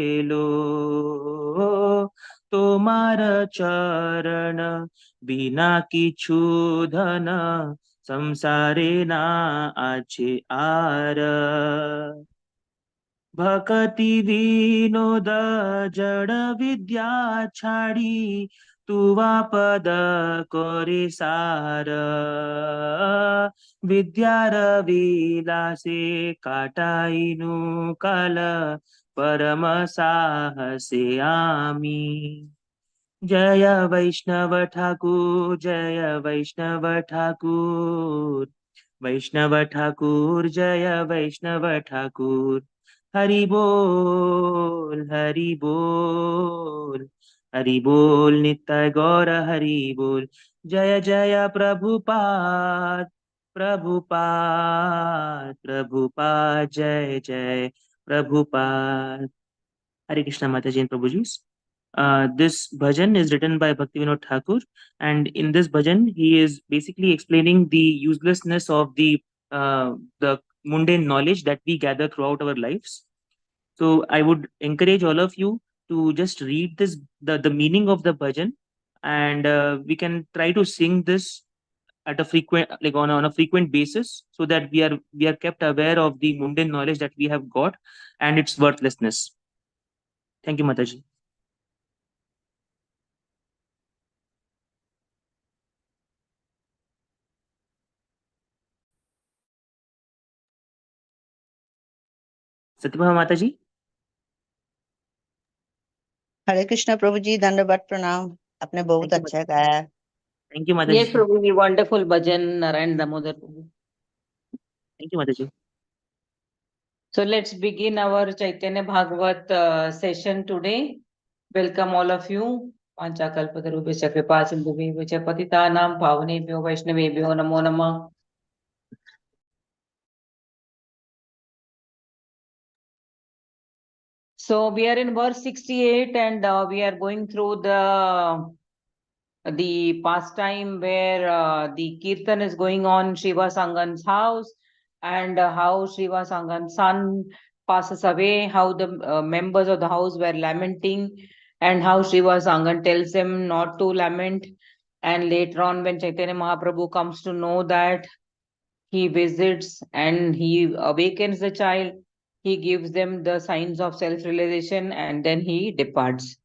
लो तोमार चरण बिना किछु धन संसारे ना आछे आर भक्ति विनोद जड़ विद्या छाड़ी तुवा पद करे सार विद्यार विलासे काटाइनु काल परम साहसे आमी जय वैष्णव ठाकुर जय वैष्णव ठाकुर वैष्णव ठाकुर जय वैष्णव ठाकुर हरि बोल हरि बोल हरि बोल नित्य गौर हरि बोल जय जय प्रभुपाद प्रभुपाद प्रभुपाद जय जय प्रभुपाद हरे कृष्णा माता जी and Prabhuji. This bhajan is written by Bhaktivinoda Thakur, and in this bhajan, he is basically explaining the uselessness of the mundane knowledge that we gather throughout our lives. So I would encourage all of you to just read this the meaning of the bhajan, and we can try to sing this at a frequent on a frequent basis, so that we are kept aware of the mundane knowledge that we have got and its worthlessness. Thank you, Mataji. Satyabhama Mataji. हरे कृष्ण प्रभु जी, दंडवत प्रणाम। आपने बहुत Thank you, अच्छा गाया। thank you, Yes, Mataji. Prabhuji, wonderful bhajan, Narayan Damodar Prabhu. Thank you, Mataji. So let's begin our Chaitanya Bhagavat session today. Welcome all of you. Panchakalpatarubhya kripa sindhubhya patitanam pavanebhyo vaishnavebhyo namo namah. So we are in verse 68 and we are going through the pastime where the kirtan is going on Shiva Sangan's house, and how Shiva Sangan's son passes away, how the members of the house were lamenting, and how Shiva Sangan tells them not to lament. And later on, when Chaitanya Mahaprabhu comes to know that, he visits and he awakens the child, he gives them the signs of self-realization, and then he departs.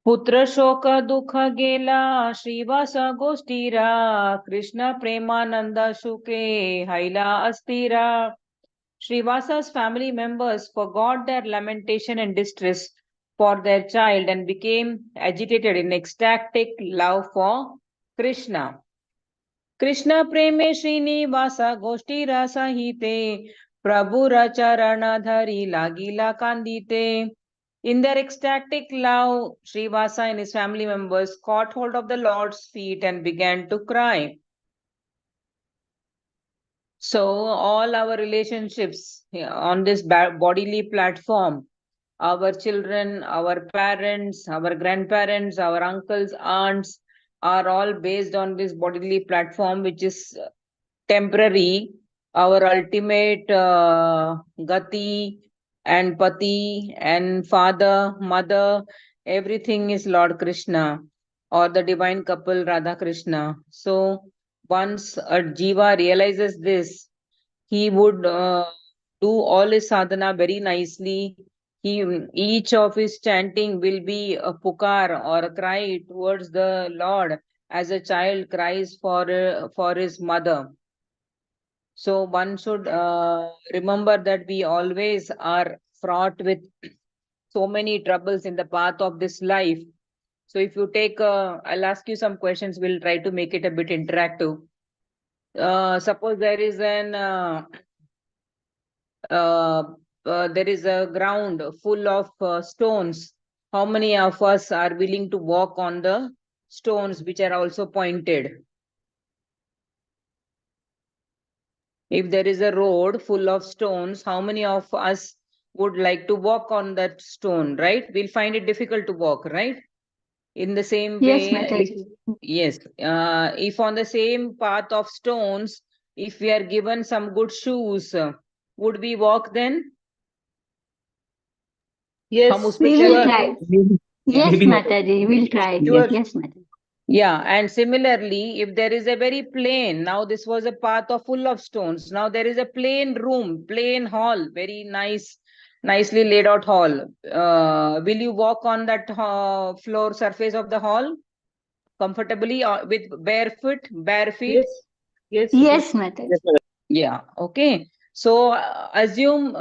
पुत्र शोक दुख गेला श्रीवास गोष्टीरा कृष्ण प्रेमानंद शुके हैला अस्थिरा. Srivasa's family members forgot their lamentation and distress for their child and became agitated in ecstatic love for Krishna. Krishna preme Srinivasa Goshtira Sahite Prabhura Charanadhari Lagila Kandite. In their ecstatic love, Srivasa and his family members caught hold of the Lord's feet and began to cry. So all our relationships on this bodily platform, our children, our parents, our grandparents, our uncles, aunts, are all based on this bodily platform, which is temporary. Our ultimate gati and pati and father, mother, everything is Lord Krishna or the divine couple Radha Krishna. So once a jiva realizes this, he would do all his sadhana very nicely. Each of his chanting will be a pukar or a cry towards the Lord, as a child cries for his mother. So one should remember that we always are fraught with so many troubles in the path of this life. So if you take, I'll ask you some questions. We'll try to make it a bit interactive. Suppose there is a ground full of stones. How many of us are willing to walk on the stones which are also pointed? If there is a road full of stones, how many of us would like to walk on that stone, right? We'll find it difficult to walk, right? In the same Yes, way, Mataji. yes, if on the same path of stones, if we are given some good shoes, would we walk then? Yes, हम उस पे We चल will sure. try. Maybe, Yes, maybe not. Mataji, we'll try. Sure. Yes, Mataji. Yeah, and similarly, if there is a very plain, now this was a path of full of stones. Now there is a plain room, plain hall, very nice, nicely laid out hall. Will you walk on that floor surface of the hall comfortably with bare feet? Yes. Yes, Mataji. Yeah, okay. So assume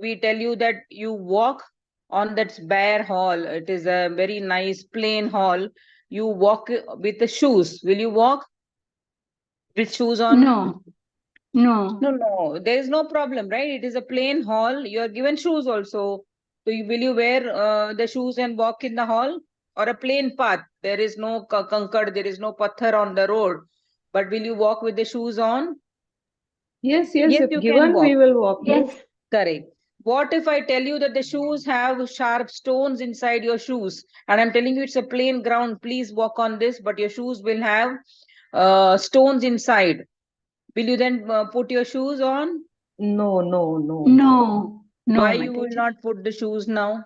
we tell you that you walk on that bare hall. It is a very nice plain hall. You walk with the shoes. Will you walk with shoes on? No, no. No. There is no problem, right? It is a plain hall. You are given shoes also. So will you wear the shoes and walk in the hall or a plain path? There is no concrete. There is no pathar on the road. But will you walk with the shoes on? Yes, Yes, if you can given, we walk. will walk. Yes. Correct. What if I tell you that the shoes have sharp stones inside your shoes? And I'm telling you it's a plain ground. Please walk on this, but your shoes will have stones inside. Will you then put your shoes on? No. No, no, Why you will Mataji. not put the shoes now?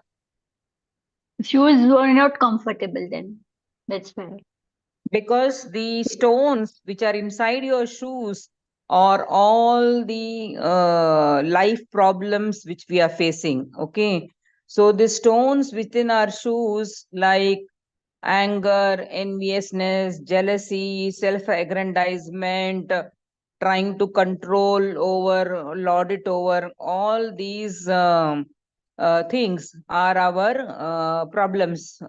Shoes were not comfortable then. That's why. Because the stones which are inside your shoes are all the life problems which we are facing. Okay. So the stones within our shoes, like anger, enviousness, jealousy, self aggrandizement, trying to control over, lord it over, all these things are our problems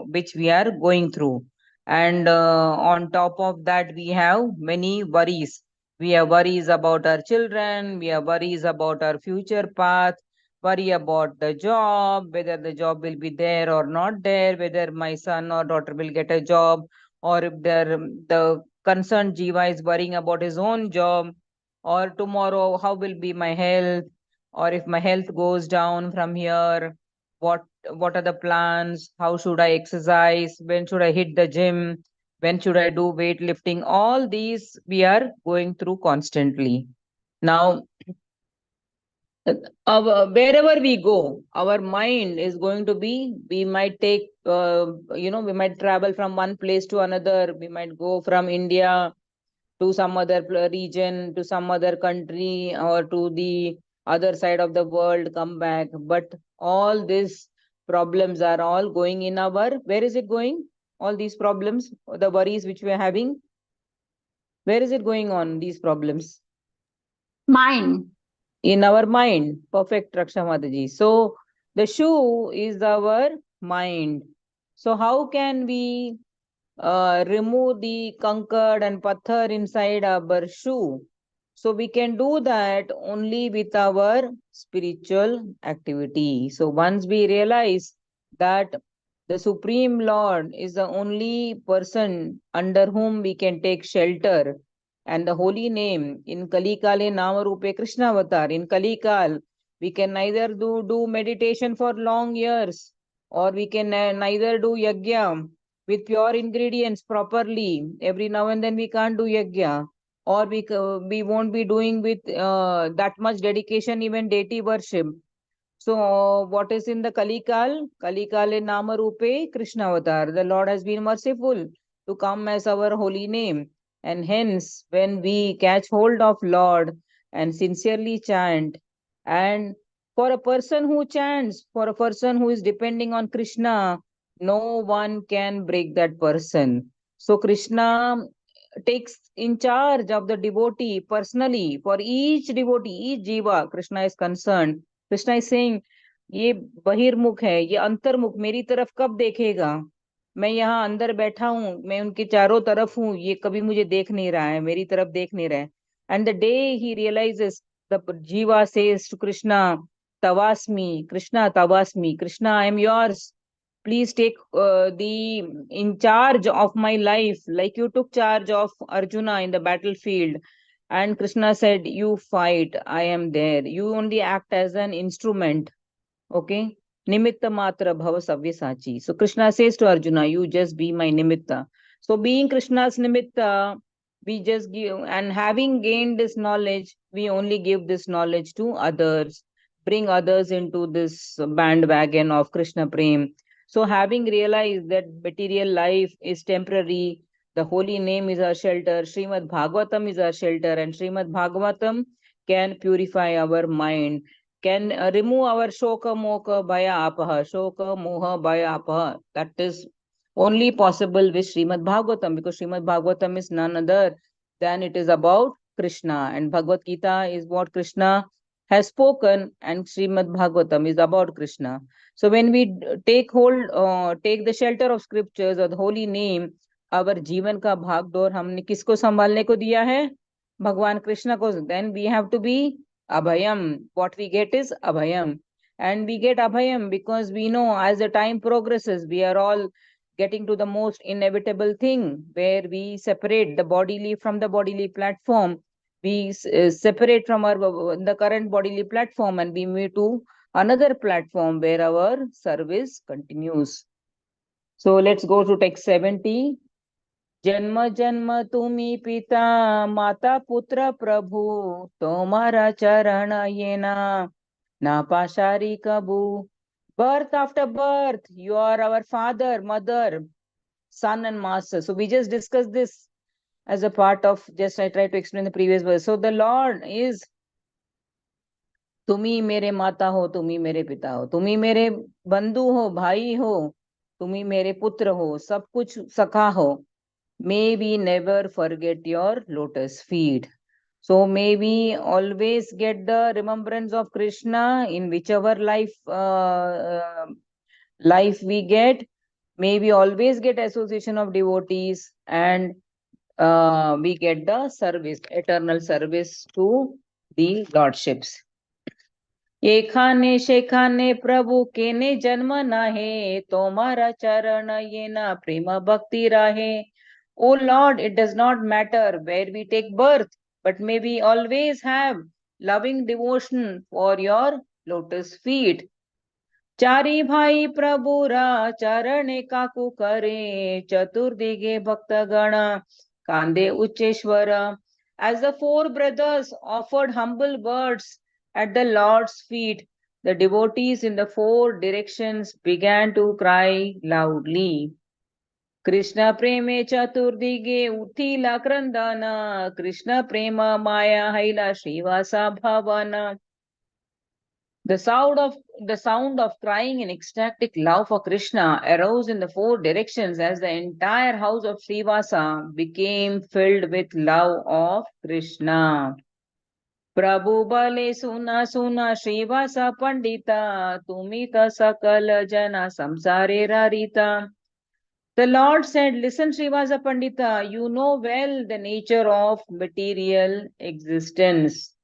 which we are going through. And on top of that, we have many worries. We have worries about our children, we have worries about our future path, worry about the job, whether the job will be there or not there, whether my son or daughter will get a job, or if the concerned jiva is worrying about his own job, or tomorrow how will be my health, or if my health goes down from here, what are the plans, how should I exercise, when should I hit the gym, when should I do weightlifting, all these we are going through constantly. Now wherever we go, our mind is going to be, we might take we might travel from one place to another, we might go from India to some other region, to some other country, or to the other side of the world, come back. But all these problems are all going in our, where is it going? All these problems, the worries which we are having, where is it going on, these problems? Mine. In our mind. Perfect, Raksha Mataji. So the shoe is our mind. So how can we remove the concord and pathar inside our shoe? So we can do that only with our spiritual activity. So once we realize that the Supreme Lord is the only person under whom we can take shelter, and the holy name in Kalikale Namarupe Krishna Avatar. In Kalikal, we can neither do meditation for long years, or we can neither do yajna with pure ingredients properly. Every now and then we can't do yajna, or we won't be doing with that much dedication even deity worship. So what is in the Kalikal? Kalikale Namarupe Krishna Avatar. The Lord has been merciful to come as our holy name. And hence, when we catch hold of Lord and sincerely chant, and for a person who chants, for a person who is depending on Krishna, no one can break that person. So Krishna takes in charge of the devotee personally. For each devotee, each jiva, Krishna is concerned. Krishna is saying, ये बहिर्मुख है, ये अंतर्मुख मेरी तरफ कब देखेगा, मैं यहाँ अंदर बैठा हूँ, मैं उनके चारों तरफ हूँ, ये कभी मुझे देख नहीं रहा है, मेरी तरफ देख नहीं रहा है. And the day he realises, the jiva says to Krishna, तवास्मी कृष्णा, तवास्मी Krishna, I am yours, please take the in charge of my life, like you took charge of Arjuna in the battlefield. And Krishna said, you fight, I am there, you only act as an instrument. Okay. Nimitta matra bhava savyasachi. So Krishna says to Arjuna, you just be my nimitta. So being Krishna's nimitta, we just give, and having gained this knowledge, we only give this knowledge to others. bring others into this bandwagon of Krishna Prem. So having realized that material life is temporary, the holy name is our shelter, Srimad Bhagavatam is our shelter, and Srimad Bhagavatam can purify our mind, can remove our shoka moha bhaya apaha, shoka moha bhaya apaha. That is only possible with Srimad Bhagavatam, because Srimad Bhagavatam is none other than it is about Krishna, and Bhagavad Gita is what Krishna has spoken, and Srimad Bhagavatam is about Krishna. So when we take the shelter of scriptures or the holy name, our जीवन का भागदौड़ हमने किसको संभालने को दिया है? भगवान कृष्ण को. Then we have to be abhayam. What we get is abhayam, and we get abhayam because we know as the time progresses, we are all getting to the most inevitable thing where we separate the bodily from the bodily platform. We separate from our the current bodily platform and we move to another platform where our service continues. So let's go to text 70. Janma janma tumi pita mata putra prabhu tomara charana yena na pashari kabu. Birth after birth, you are our father, mother, son and master. So we just discussed this as a part of, just I tried to explain the previous verse. So the Lord is, तुम ही मेरे माता हो, तुम ही मेरे पिता हो, तुम ही मेरे बंधु हो, भाई हो, तुम ही मेरे पुत्र हो, सब कुछ सखा हो. May we never forget your lotus feet. So may we always get the remembrance of Krishna in whichever life we get. May we always get association of devotees, and we get the service, eternal service to the lordships. एखाने शेखाने प्रभु केने जन्म नाहे तोमारा चरण ये ना प्रेम भक्ति राहे. O Lord, it does not matter where we take birth, but may we always have loving devotion for your lotus feet. चारी भाई प्रभु रा चरणे काकु करे चतुर्दिगे भक्त गण कांदे उच्चेश्वर. As the four brothers offered humble words at the Lord's feet, the devotees in the four directions began to cry loudly. Krishna preme chaturdige uthila krandana, Krishna prema maya haila Srivasa bhavana. The sound of crying in ecstatic love for Krishna arose in the four directions as the entire house of Srivasa became filled with love of Krishna. Prabhu bale suna suna Srivasa pandita, tumita sakala jana samsare rarita. The Lord said, listen, Srivasa Pandita, you know well the nature of material existence.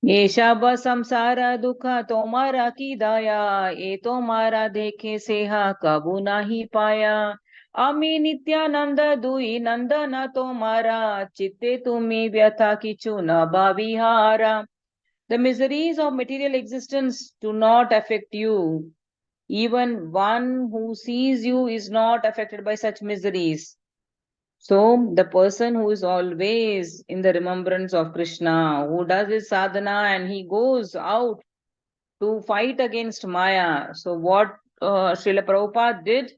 ये शब संसार दुख तोमारा की दया, ये तोमारा देखे सेहा कबू नाही पाया. अमी नित्यानंद दुई नंदन तोमारा, चित्ते तुम्ही व्यथा किचु न बाविहारा. The miseries of material existence do not affect you. Even one who sees you is not affected by such miseries. So the person who is always in the remembrance of Krishna, who does his sadhana and he goes out to fight against Maya. So what Srila Prabhupada did,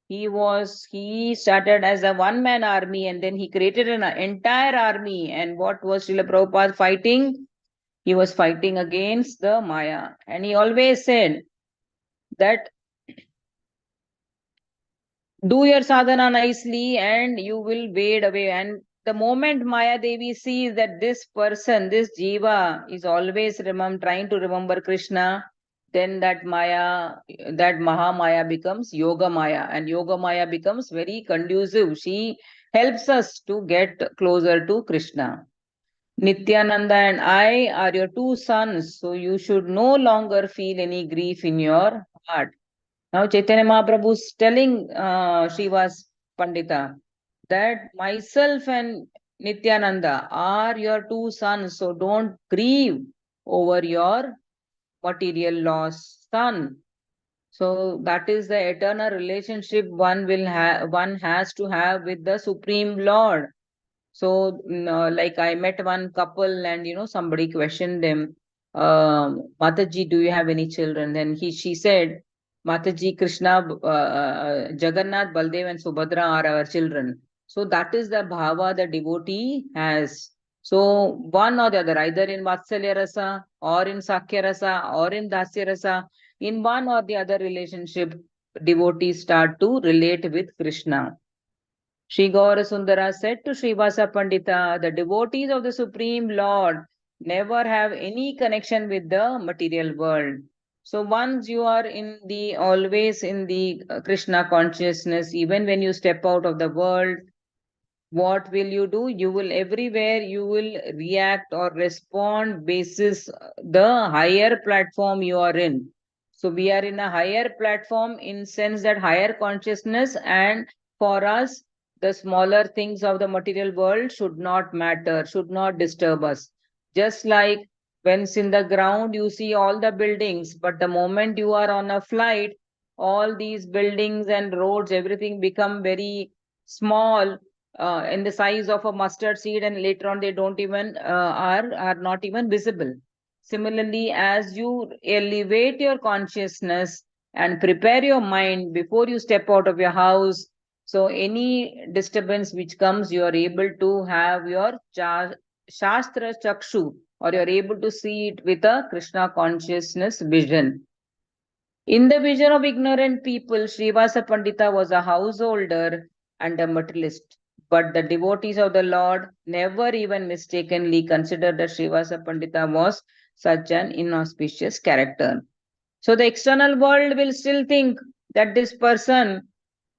he started as a one-man army and then he created an entire army. And what was Srila Prabhupada fighting? He was fighting against the Maya. And he always said that do your sadhana nicely and you will wade away. And the moment Maya Devi sees that this person, this jiva is always trying to remember Krishna, then that Maha Maya becomes Yoga Maya, and Yoga Maya becomes very conducive. She helps us to get closer to Krishna. Nityananda and I are your two sons, so you should no longer feel any grief in your heart. Now Chaitanya Mahaprabhu is telling Srivas Pandita that myself and Nityananda are your two sons, so don't grieve over your material loss, son. So that is the eternal relationship one has to have with the Supreme Lord. So, like I met one couple and, somebody questioned them, Mataji, do you have any children? Then she said, Mataji, Krishna, Jagannath, Baldev and Subhadra are our children. So that is the bhava the devotee has. So one or the other, either in Vatsalya Rasa or in Sakya Rasa or in Dasya Rasa, in one or the other relationship, devotees start to relate with Krishna. Sri Gaurasundara said to Srivasa Pandita, the devotees of the Supreme Lord never have any connection with the material world. So once you are always in the Krishna consciousness, even when you step out of the world, what will you do? You will everywhere you will react or respond basis the higher platform you are in. So we are in a higher platform in sense that higher consciousness, and for us the smaller things of the material world should not matter, should not disturb us. Just like once in the ground you see all the buildings, but the moment you are on a flight, all these buildings and roads, everything become very small, in the size of a mustard seed, and later on they don't even are not even visible. Similarly, as you elevate your consciousness and prepare your mind before you step out of your house, so any disturbance which comes, you are able to have your shastra chakshu, or you are able to see it with a Krishna consciousness vision. In the vision of ignorant people, Srivasa Pandita was a householder and a materialist. But the devotees of the Lord never even mistakenly considered that Srivasa Pandita was such an inauspicious character. So the external world will still think that this person,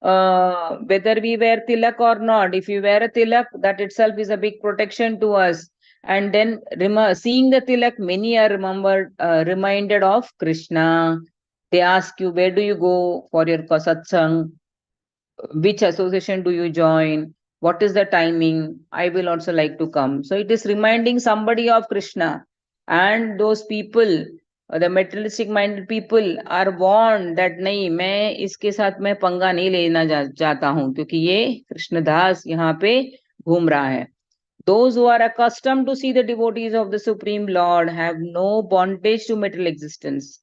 whether we wear tilak or not, if you wear a tilak, that itself is a big protection to us. And then seeing the tilak, many are reminded of Krishna. They ask you, where do you go for your satsang? Which association do you join? What is the timing? I will also like to come. So it is reminding somebody of Krishna. And those people, the materialistic minded people are warned that नहीं, मैं इसके साथ मैं पंगा नहीं लेना चाहता हूँ, क्योंकि ये कृष्णदास यहाँ पे घूम रहा है. Those who are accustomed to see the devotees of the Supreme Lord have no bondage to material existence.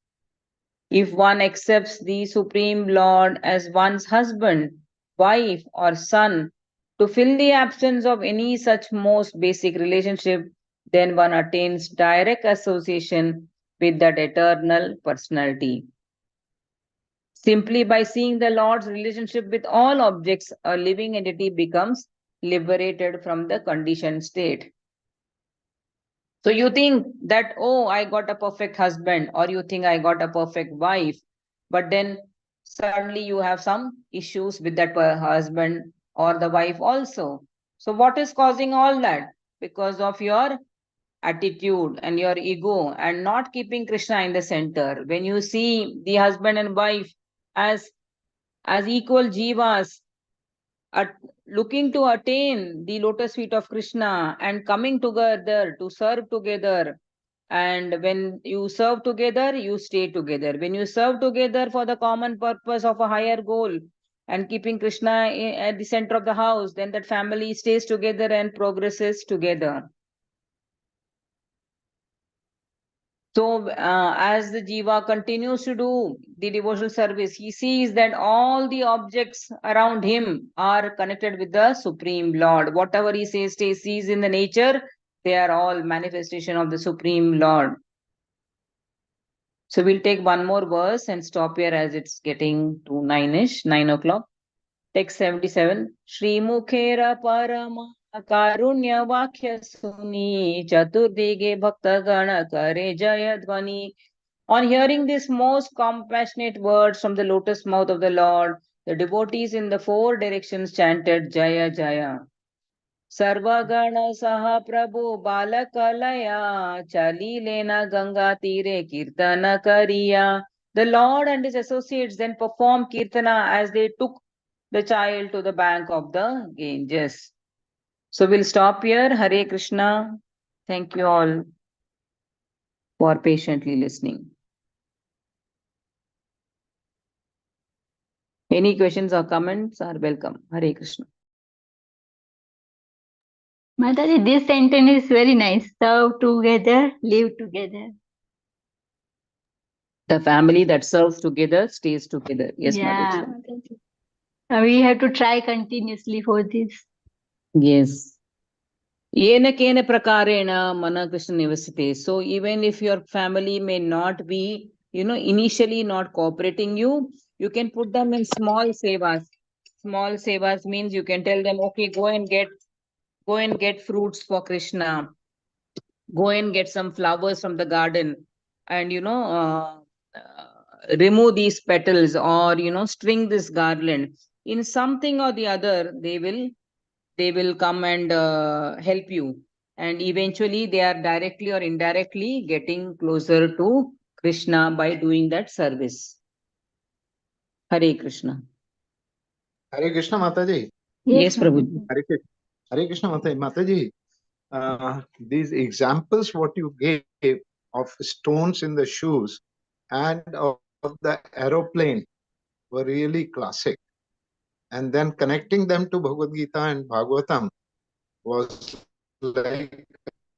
If one accepts the Supreme Lord as one's husband, wife, or son to fill the absence of any such most basic relationship, then one attains direct association with that eternal personality. Simply by seeing the Lord's relationship with all objects, a living entity becomes liberated from the conditioned state. So you think that, oh, I got a perfect husband, or you think I got a perfect wife, but then suddenly you have some issues with that husband or the wife also. So what is causing all that? Because of your attitude and your ego and not keeping Krishna in the center. When you see the husband and wife as equal jivas, looking to attain the lotus feet of Krishna and coming together to serve together. And when you serve together, you stay together. When you serve together for the common purpose of a higher goal and keeping Krishna at the center of the house, then that family stays together and progresses together. So, as the Jiva continues to do the devotional service, he sees that all the objects around him are connected with the Supreme Lord. Whatever he sees in the nature, they are all manifestation of the Supreme Lord. So, we'll take one more verse and stop here as it's getting to 9 o'clock. Text 77. Shri Mukhera Parama Karunya Vakya Suni Chaturdige Bhakta Gana Kare Jaya Dhvani. On hearing these most compassionate words from the lotus mouth of the Lord, the devotees in the four directions chanted Jaya Jaya. Sarvagana Saha Prabhu Balakalaya Chali Lena Ganga Tire Kirtana Kariya. The Lord and his associates then performed Kirtana as they took the child to the bank of the Ganges. So we'll stop here. Hare Krishna. Thank you all for patiently listening. Any questions or comments are welcome. Hare Krishna. Mataji, this sentence is very nice. Serve together, live together. The family that serves together stays together. Yes, Yeah, Mataji. Mataji. We have to try continuously for this. Yes. Yena kena prakarena mana Krishna nivasite. So even if your family may not be, initially not cooperating you, you can put them in small sevas. Small sevas means you can tell them, okay, go and get fruits for Krishna. Go and get some flowers from the garden, and remove these petals, or string this garland. In something or the other, they will come and help you, and eventually they are directly or indirectly getting closer to Krishna by doing that service. Hare Krishna. Hare Krishna Mataji. Yes, Mataji. Prabhuji. Hare Krishna Mataji. These examples what you gave of stones in the shoes and of the aeroplane were really classic. And then connecting them to Bhagavad Gita and Bhagavatam was like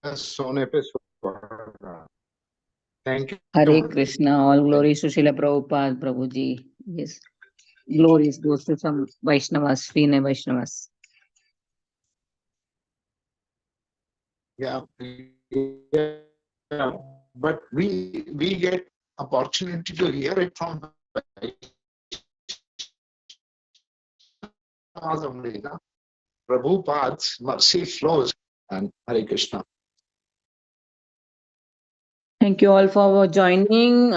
a sone pe suhaga. Thank you. Hare Krishna. All glories to Srila Prabhupada, Prabhuji. Yes. Glories goes to some Vaishnavas, Sri Vaishnavas. Yeah. But we get opportunity to hear it from only, no? Prabhupada's mercy flows, and Hare Krishna. Thank you all for joining.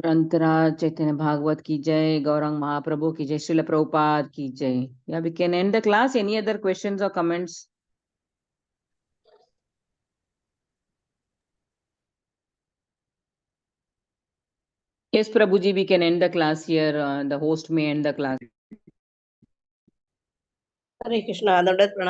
Grantara Chaitanya Bhagavat ki jai, Gaurang Mahaprabhu ki jai, Srila Prabhupada ki jai. Yeah, we can end the class. Any other questions or comments? Yes, Prabhuji, we can end the class here. The host may end the class. Hare Krishna, Dandavat Pranam.